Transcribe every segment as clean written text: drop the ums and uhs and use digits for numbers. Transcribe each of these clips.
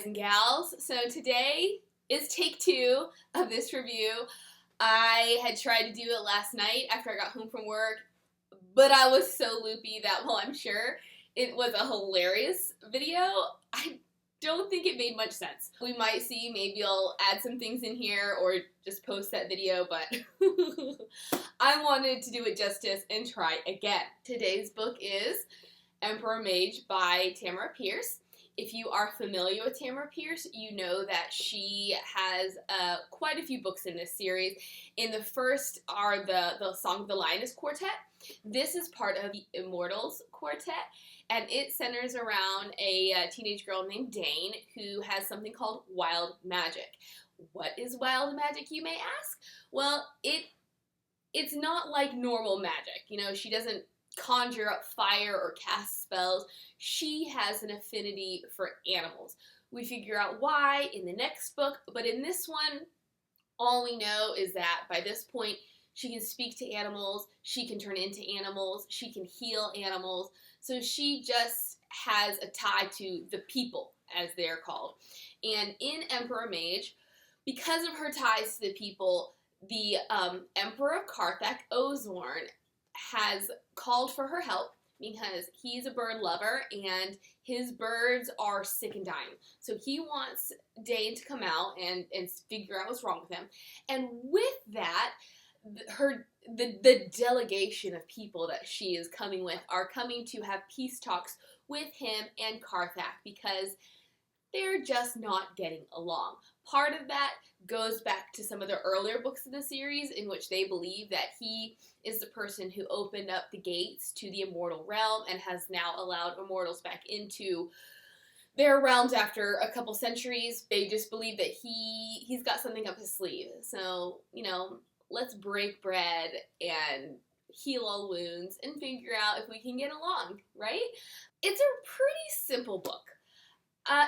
and gals. So today is take 2 of this review. I had tried to do it last night after I got home from work, but I was so loopy that while I'm sure it was a hilarious video, I don't think it made much sense. We might see, maybe I'll add some things in here or just post that video, but I wanted to do it justice and try again. Today's book is Emperor Mage by Tamora Pierce. If you are familiar with Tamora Pierce, you know that she has quite a few books in this series. In the first are the Song of the Lioness Quartet. This is part of the Immortals Quartet, and it centers around a teenage girl named Daine who has something called wild magic. What is wild magic, you may ask? Well, it's not like normal magic. You know, she doesn't conjure up fire or cast spells. She has an affinity for animals. We figure out why in the next book, but in this one, all we know is that by this point, she can speak to animals, she can turn into animals, she can heal animals, so she just has a tie to the people, as they're called. And in Emperor Mage, because of her ties to the people, the Emperor of Carthak, Ozorne, has called for her help because he's a bird lover and his birds are sick and dying. So he wants Daine to come out and figure out what's wrong with him. And with that, the delegation of people that she is coming with are coming to have peace talks with him and Carthak because they're just not getting along. Part of that goes back to some of the earlier books in the series in which they believe that he is the person who opened up the gates to the immortal realm and has now allowed immortals back into their realms after a couple centuries. They just believe that he's got something up his sleeve. So, you know, let's break bread and heal all wounds and figure out if we can get along, right? It's a pretty simple book.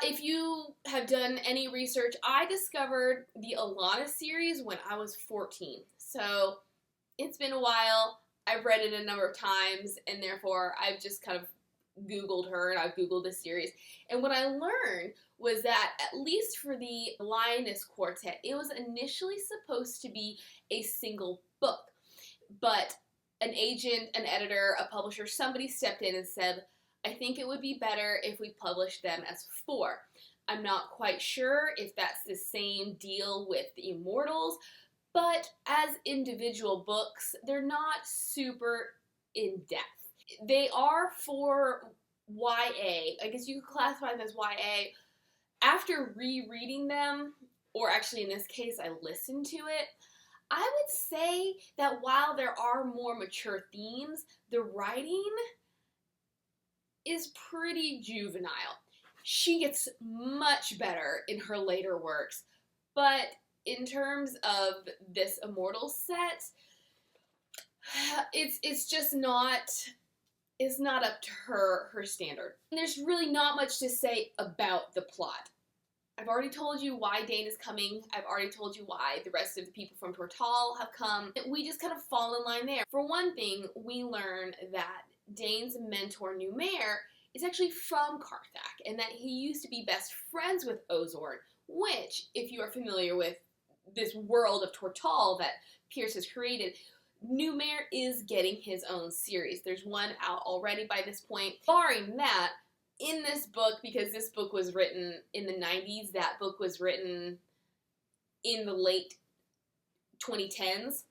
If you have done any research, I discovered the Alana series when I was 14. So it's been a while. I've read it a number of times, and therefore I've just kind of Googled her, and I've Googled this series. And what I learned was that, at least for the Lioness Quartet, it was initially supposed to be a single book. But an agent, an editor, a publisher, somebody stepped in and said, I think it would be better if we published them as 4. I'm not quite sure if that's the same deal with the Immortals, but as individual books, they're not super in-depth. They are for YA. I guess you could classify them as YA. After rereading them, or actually in this case, I listened to it, I would say that while there are more mature themes, the writing is pretty juvenile. She gets much better in her later works, but in terms of this Immortal set, it's just not, it's not up to her standard. And there's really not much to say about the plot. I've already told you why Daine is coming. I've already told you why the rest of the people from Tortall have come. We just kind of fall in line there. For one thing, we learn that Daine's mentor, Numair, is actually from Carthak, and that he used to be best friends with Ozorne, which, if you are familiar with this world of Tortall that Pierce has created, Numair is getting his own series. There's one out already by this point. Barring that, in this book, because this book was written in the 90s, that book was written in the late 2010s,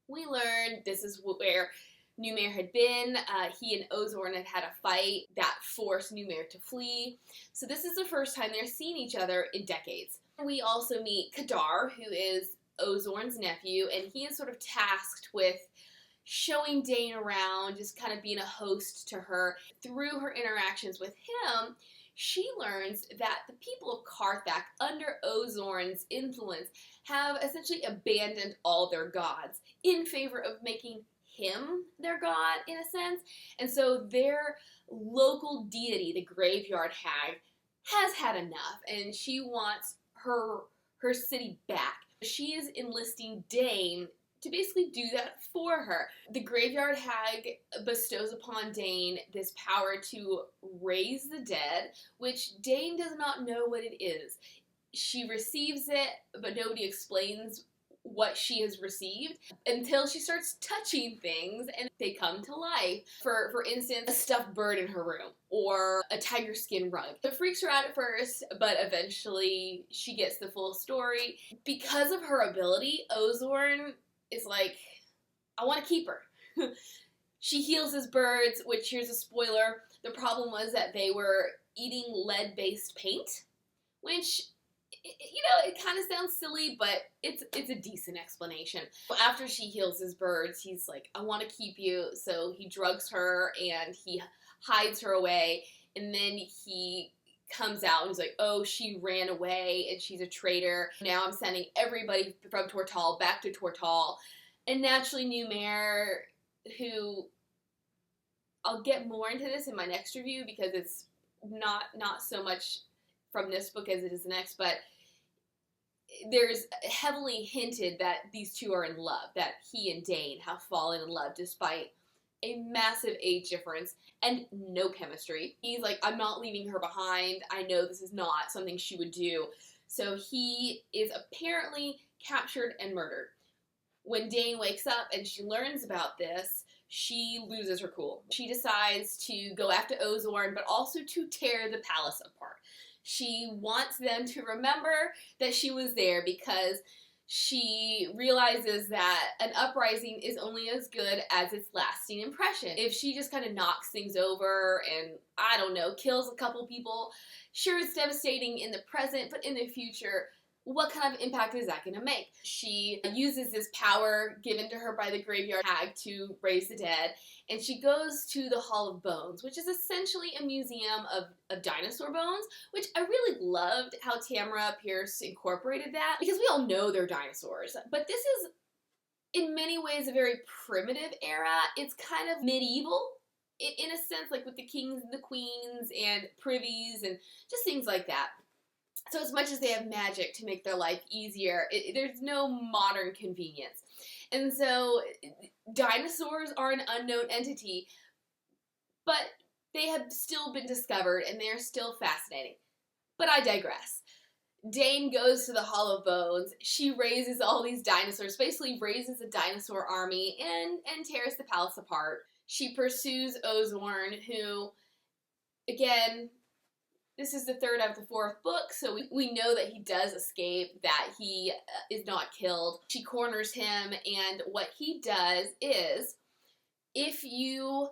we learned this is where Numair had been. He and Ozorne had had a fight that forced Numair to flee. So this is the first time they're seeing each other in decades. We also meet Kadar, who is Ozorne's nephew, and he is sort of tasked with showing Daine around, just kind of being a host to her. Through her interactions with him, she learns that the people of Carthak, under Ozorne's influence, have essentially abandoned all their gods in favor of making him their god, in a sense. And so their local deity, the Graveyard Hag, has had enough, and she wants her city back. She is enlisting Daine to basically do that for her. The Graveyard Hag bestows upon Daine this power to raise the dead, which Daine does not know what it is. She receives it, but nobody explains what she has received until she starts touching things and they come to life. For instance, a stuffed bird in her room or a tiger skin rug. It freaks her out at first, but eventually she gets the full story. Because of her ability, Ozorne is like, I want to keep her. She heals his birds, which, here's a spoiler, the problem was that they were eating lead-based paint, which, you know, it kind of sounds silly, but it's a decent explanation. After she heals his birds, he's like, I want to keep you, so he drugs her and he hides her away, and then he comes out and he's like, oh, she ran away and she's a traitor. Now I'm sending everybody from Tortall back to Tortall. And naturally, new mayor, who, I'll get more into this in my next review because it's not so much from this book as it is the next, but there's heavily hinted that these two are in love, that he and Daine have fallen in love despite a massive age difference and no chemistry. He's like, I'm not leaving her behind. I know this is not something she would do. So he is apparently captured and murdered. When Daine wakes up and she learns about this, she loses her cool. She decides to go after Ozorne, but also to tear the palace apart. She wants them to remember that she was there because she realizes that an uprising is only as good as its lasting impression. If she just kind of knocks things over and, I don't know, kills a couple people, sure, it's devastating in the present, but in the future, what kind of impact is that going to make? She uses this power given to her by the Graveyard Hag to raise the dead, and she goes to the Hall of Bones, which is essentially a museum of dinosaur bones, which I really loved how Tamora Pierce incorporated that, because we all know they're dinosaurs, but this is, in many ways, a very primitive era. It's kind of medieval, in a sense, like with the kings and the queens and privies and just things like that. So as much as they have magic to make their life easier, there's no modern convenience. And so dinosaurs are an unknown entity, but they have still been discovered and they're still fascinating. But I digress. Daine goes to the Hall of Bones. She raises all these dinosaurs, basically raises a dinosaur army and tears the palace apart. She pursues Ozorne, who, again, this is the third out of the fourth book, so we know that he does escape, that he is not killed. She corners him, and what he does is, if you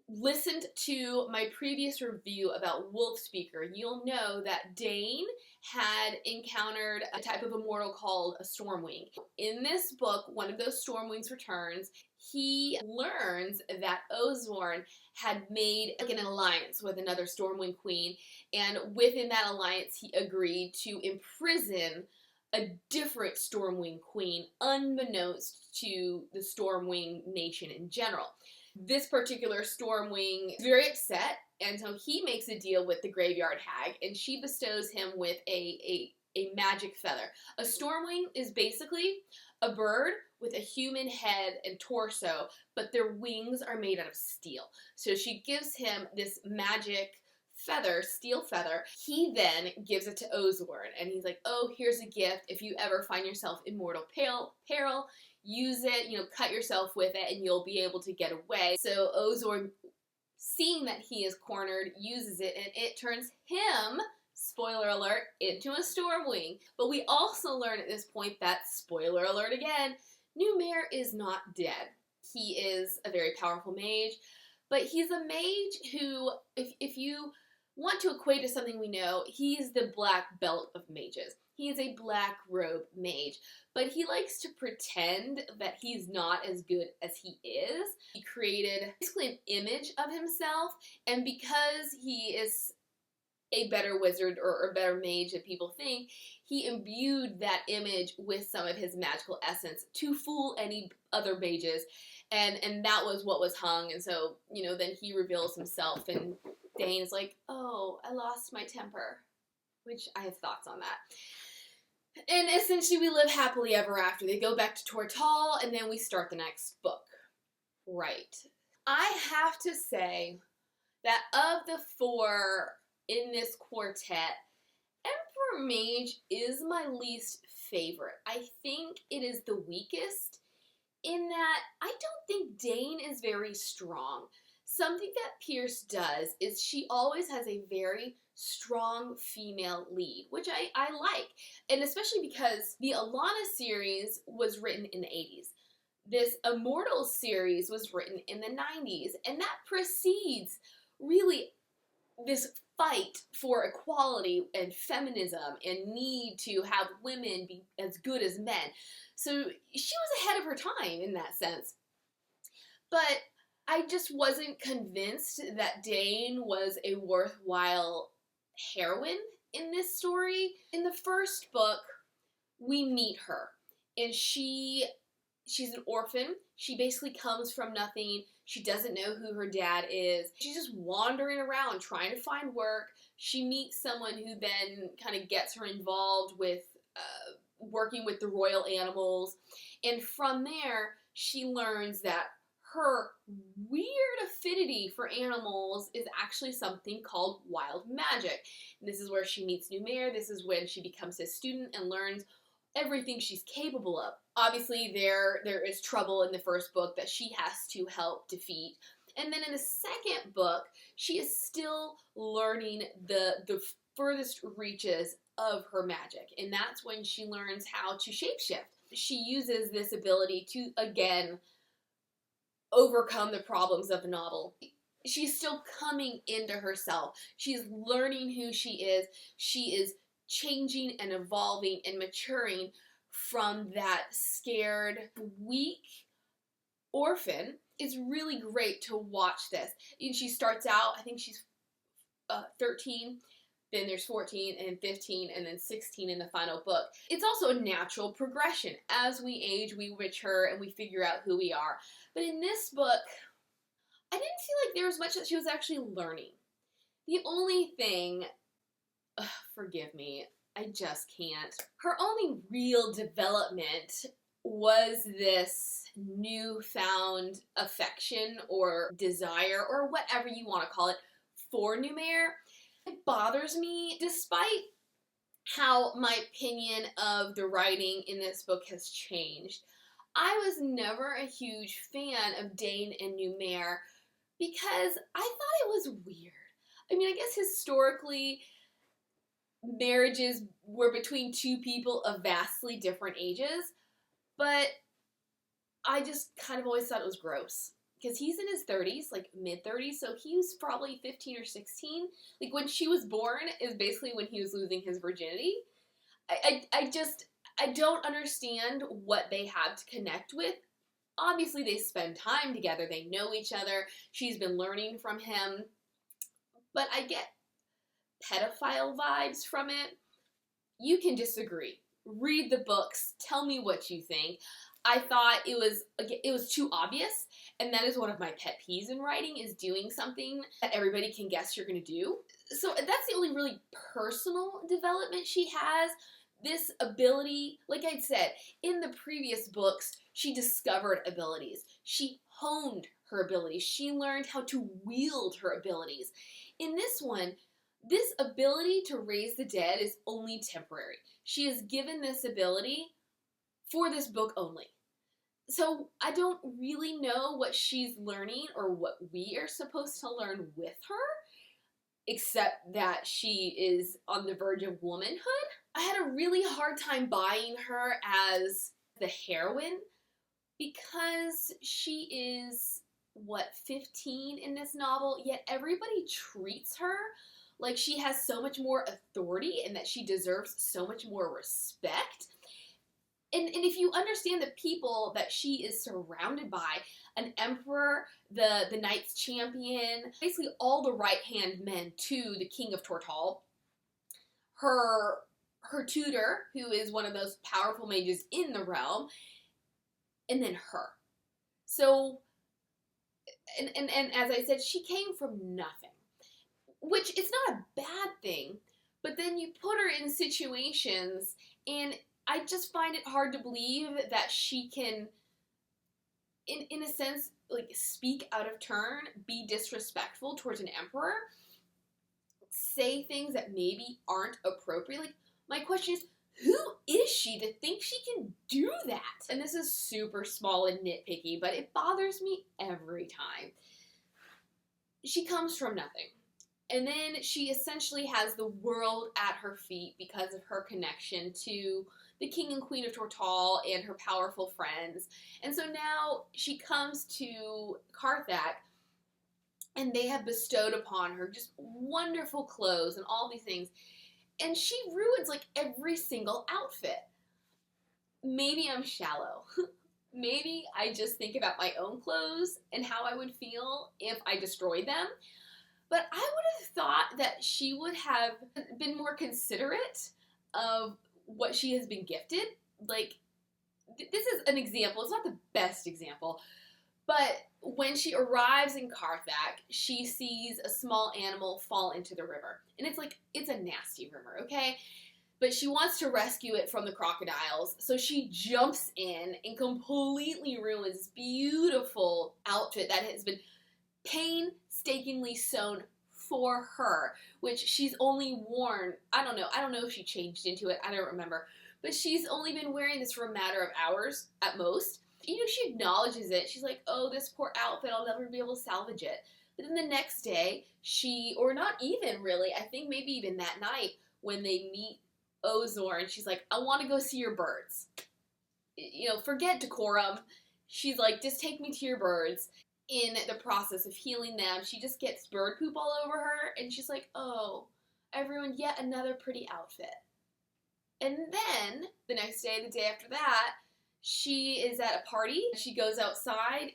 listened to my previous review about Wolfspeaker, you'll know that Daine had encountered a type of immortal called a Stormwing. In this book, one of those Stormwings returns. He learns that Ozorne had made like an alliance with another Stormwing queen, and within that alliance he agreed to imprison a different Stormwing queen unbeknownst to the Stormwing nation in general. This particular Stormwing is very upset, and so he makes a deal with the Graveyard Hag, and she bestows him with a magic feather. A Stormwing is basically a bird with a human head and torso, but their wings are made out of steel. So she gives him this magic feather, steel feather. He then gives it to Ozorne, and he's like, oh, here's a gift. If you ever find yourself in mortal peril, use it, you know, cut yourself with it, and you'll be able to get away. So Ozorne, seeing that he is cornered, uses it, and it turns him, spoiler alert, into a Stormwing. But we also learn at this point that, spoiler alert again, new mayor is not dead. He is a very powerful mage, but he's a mage who, if you want to equate to something we know, he's the black belt of mages. He is a black robe mage, but he likes to pretend that he's not as good as he is. He created basically an image of himself, and because he is a better wizard or a better mage than people think, he imbued that image with some of his magical essence to fool any other mages, and that was what was hung. And so, you know, then he reveals himself, and Daine is like, oh, I lost my temper, which I have thoughts on that. And essentially we live happily ever after. They go back to Tortall, and then we start the next book. Right. I have to say that of the 4 in this quartet, Emperor Mage is my least favorite. I think it is the weakest in that I don't think Daine is very strong. Something that Pierce does is she always has a very strong female lead, which I like. And especially because the Alana series was written in the 80s. This Immortals series was written in the 90s. And that precedes really this fight for equality and feminism and need to have women be as good as men. So she was ahead of her time in that sense. But I just wasn't convinced that Daine was a worthwhile heroine in this story. In the first book, we meet her, and she's an orphan. She basically comes from nothing. She doesn't know who her dad is. She's just wandering around trying to find work. She meets someone who then kind of gets her involved with working with the royal animals. And from there, she learns that her weird affinity for animals is actually something called wild magic. And this is where she meets Numair. This is when she becomes his student and learns everything she's capable of. Obviously, there is trouble in the first book that she has to help defeat. And then in the second book, she is still learning the furthest reaches of her magic. And that's when she learns how to shapeshift. She uses this ability to, again, overcome the problems of the novel. She's still coming into herself. She's learning who she is. She is changing and evolving and maturing from that scared, weak orphan. It's really great to watch this. And she starts out, I think she's 13, then there's 14 and 15 and then 16 in the final book. It's also a natural progression. As we age, we mature and we figure out who we are. But in this book, I didn't feel like there was much that she was actually learning. The only thing, forgive me, I just can't. Her only real development was this newfound affection or desire or whatever you want to call it for Numair. It bothers me, despite how my opinion of the writing in this book has changed. I was never a huge fan of Daine and Numair because I thought it was weird. I mean, I guess historically, marriages were between two people of vastly different ages, but I just kind of always thought it was gross. Because he's in his 30s, like mid-30s, so he was probably 15 or 16. Like, when she was born is basically when he was losing his virginity. I don't understand what they have to connect with. Obviously, they spend time together. They know each other. She's been learning from him. But I get pedophile vibes from it. You can disagree. Read the books. Tell me what you think. I thought it was too obvious, and that is one of my pet peeves in writing, is doing something that everybody can guess you're going to do. So that's the only really personal development she has. This ability, like I said, in the previous books, she discovered abilities. She honed her abilities. She learned how to wield her abilities. In this one, this ability to raise the dead is only temporary. She is given this ability for this book only. So I don't really know what she's learning or what we are supposed to learn with her, except that she is on the verge of womanhood. I had a really hard time buying her as the heroine because she is, 15 in this novel, yet everybody treats her like she has so much more authority and that she deserves so much more respect. And if you understand the people that she is surrounded by, an emperor, the knight's champion, basically all the right-hand men to the king of Tortall, her tutor, who is one of those powerful mages in the realm, and then her. So, and as I said, she came from nothing, which is not a bad thing, but then you put her in situations And I just find it hard to believe that she can, in a sense, like, speak out of turn, be disrespectful towards an emperor, say things that maybe aren't appropriate. Like, my question is, who is she to think she can do that? And this is super small and nitpicky, but it bothers me every time. She comes from nothing. And then she essentially has the world at her feet because of her connection to the king and queen of Tortall and her powerful friends. And so now she comes to Carthak, and they have bestowed upon her just wonderful clothes and all these things. And she ruins, like, every single outfit. Maybe I'm shallow. Maybe I just think about my own clothes and how I would feel if I destroyed them. But I would have thought that she would have been more considerate of what she has been gifted. Like, this is an example. It's not the best example. But when she arrives in Carthak, she sees a small animal fall into the river. And it's a nasty river, okay? But she wants to rescue it from the crocodiles. So she jumps in and completely ruins this beautiful outfit that has been painstakingly sewn for her, which she's only worn, I don't know if she changed into it, I don't remember, but she's only been wearing this for a matter of hours at most. You know, she acknowledges it. She's like, oh, this poor outfit, I'll never be able to salvage it. But then the next day, or not even really, I think maybe even that night, when they meet Ozorne, she's like, I want to go see your birds. You know, forget decorum. She's like, just take me to your birds. In the process of healing them, she just gets bird poop all over her, and she's like, oh, I've ruined yet another pretty outfit. And then, the next day, the day after that, she is at a party. She goes outside.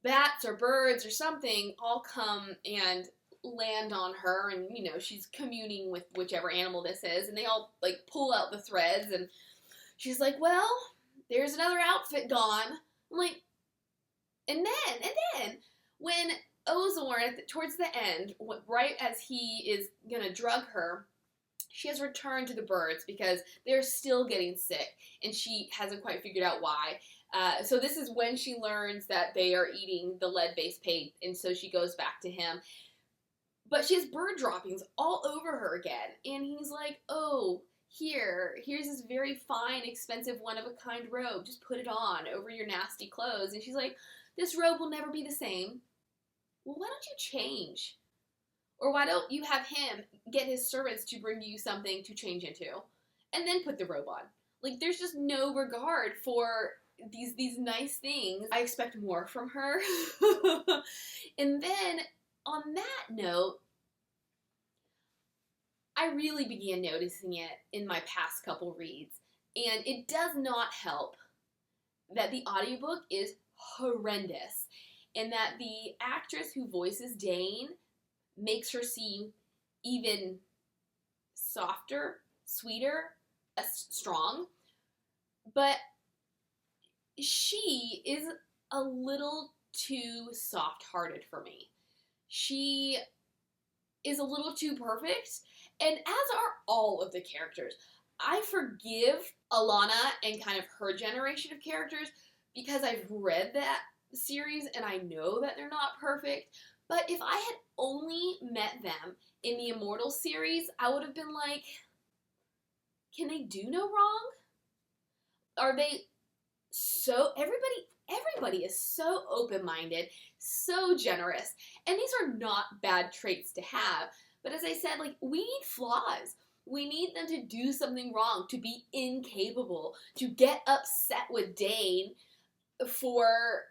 Bats or birds or something all come and land on her, and, you know, she's communing with whichever animal this is, and they all, like, pull out the threads, and she's like, well, there's another outfit gone. I'm like, and then, when Ozorne, towards the end, right as he is gonna drug her, she has returned to the birds because they're still getting sick, and she hasn't quite figured out why. So this is when she learns that they are eating the lead-based paint, and so she goes back to him. But she has bird droppings all over her again, and he's like, oh, here's this very fine, expensive, one-of-a-kind robe. Just put it on over your nasty clothes. And she's like, this robe will never be the same. Well, why don't you change? Or why don't you have him get his servants to bring you something to change into, and then put the robe on? Like, there's just no regard for these nice things. I expect more from her. And then, on that note, I really began noticing it in my past couple reads, and it does not help that the audiobook is horrendous, and that the actress who voices Daine makes her seem even softer, sweeter, strong, but she is a little too soft-hearted for me. She is a little too perfect, and as are all of the characters. I forgive Alana and kind of her generation of characters because I've read that series and I know that they're not perfect. But if I had only met them in the Immortal series, I would have been like, can they do no wrong? Are they so... Everybody is so open-minded, so generous, and these are not bad traits to have. But as I said, like, we need flaws. We need them to do something wrong, to be incapable, to get upset with Daine for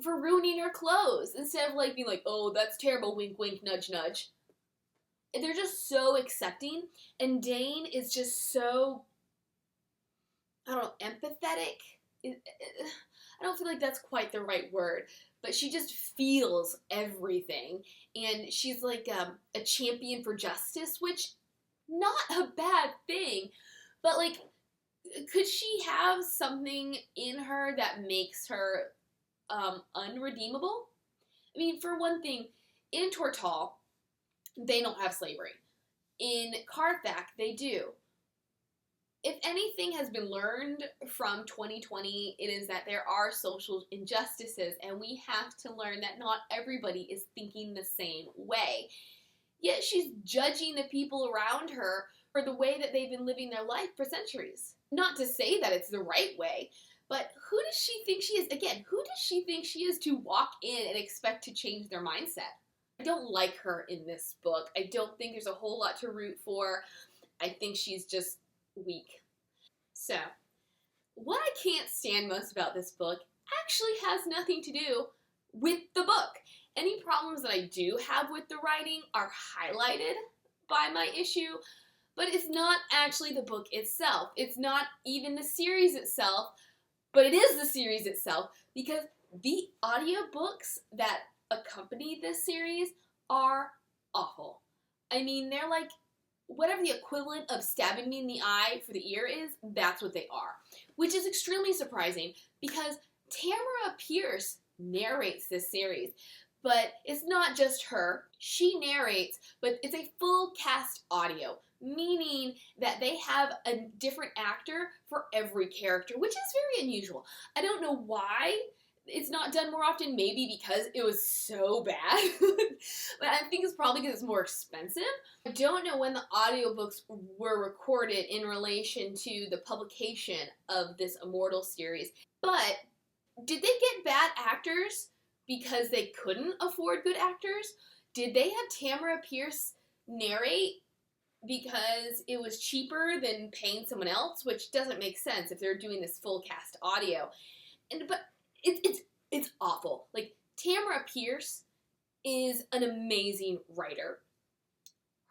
ruining her clothes, instead of, like, being like, oh, that's terrible, wink, wink, nudge, nudge. They're just so accepting, and Daine is just so, I don't know, empathetic. I don't feel like that's quite the right word, but she just feels everything, and she's like a champion for justice, which, not a bad thing, but, like, could she have something in her that makes her unredeemable? I mean, for one thing, in Tortall, they don't have slavery. In Carthak, they do. If anything has been learned from 2020, it is that there are social injustices, and we have to learn that not everybody is thinking the same way. Yet she's judging the people around her for the way that they've been living their life for centuries. Not to say that it's the right way, but who does she think she is? Again, who does she think she is to walk in and expect to change their mindset? I don't like her in this book. I don't think there's a whole lot to root for. I think she's just weak. So, what I can't stand most about this book actually has nothing to do with the book. Any problems that I do have with the writing are highlighted by my issue, but it's not actually the book itself. It's not even the series itself, but it is the series itself, because the audiobooks that accompany this series are awful. I mean, they're like whatever the equivalent of stabbing me in the eye for the ear is, that's what they are. Which is extremely surprising, because Tamora Pierce narrates this series. But it's not just her. She narrates, but it's a full cast audio, meaning that they have a different actor for every character, which is very unusual. I don't know why it's not done more often, maybe because it was so bad. But I think it's probably because it's more expensive. I don't know when the audiobooks were recorded in relation to the publication of this Immortal series, but did they get bad actors because they couldn't afford good actors? Did they have Tamora Pierce narrate because it was cheaper than paying someone else? Which doesn't make sense if they're doing this full cast audio. But it's awful. Like, Tamora Pierce is an amazing writer.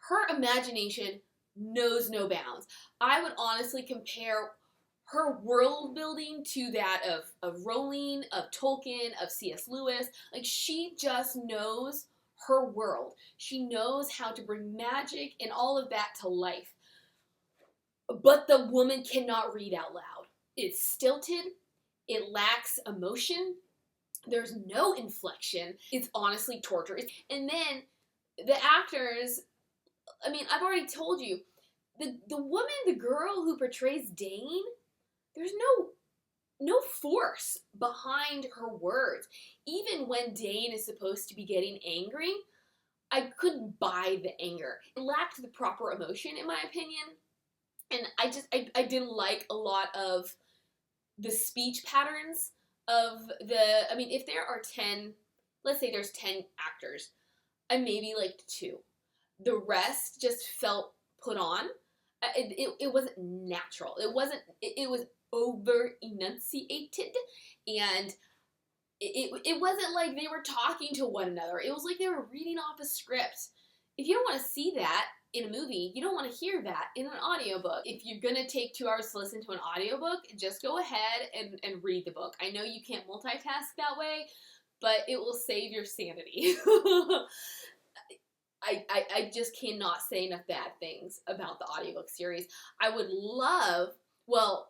Her imagination knows no bounds. I would honestly compare her world building to that of Rowling, of Tolkien, of C.S. Lewis. Like, she just knows her world. She knows how to bring magic and all of that to life. But the woman cannot read out loud. It's stilted. It lacks emotion. There's no inflection. It's honestly torture. And then the actors, I mean, I've already told you, the woman, the girl who portrays Daine, there's no force behind her words. Even when Daine is supposed to be getting angry, I couldn't buy the anger. It lacked the proper emotion, in my opinion. And I didn't like a lot of the speech patterns of I mean, if there are 10, let's say there's 10 actors, I maybe liked 2. The rest just felt put on. It wasn't natural. It was over enunciated, and it wasn't like they were talking to one another. It was like they were reading off a script. If you don't want to see that in a movie, you don't want to hear that in an audiobook. If you're going to take 2 hours to listen to an audiobook, just go ahead and read the book. I know you can't multitask that way, but it will save your sanity. I just cannot say enough bad things about the audiobook series. I would love, well,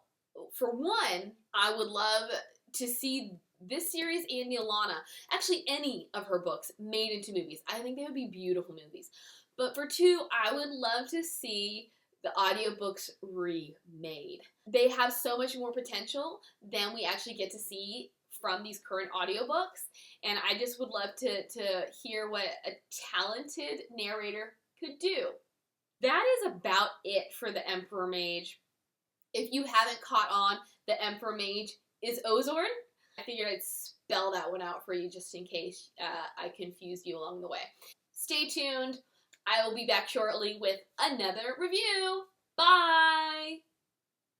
for one, I would love to see this series and Yolana, actually any of her books, made into movies. I think they would be beautiful movies. But for 2, I would love to see the audiobooks remade. They have so much more potential than we actually get to see from these current audiobooks, and I just would love to hear what a talented narrator could do. That is about it for the Emperor Mage. If you haven't caught on, the Emperor Mage is Ozorne. I figured I'd spell that one out for you just in case I confused you along the way. Stay tuned. I will be back shortly with another review. Bye!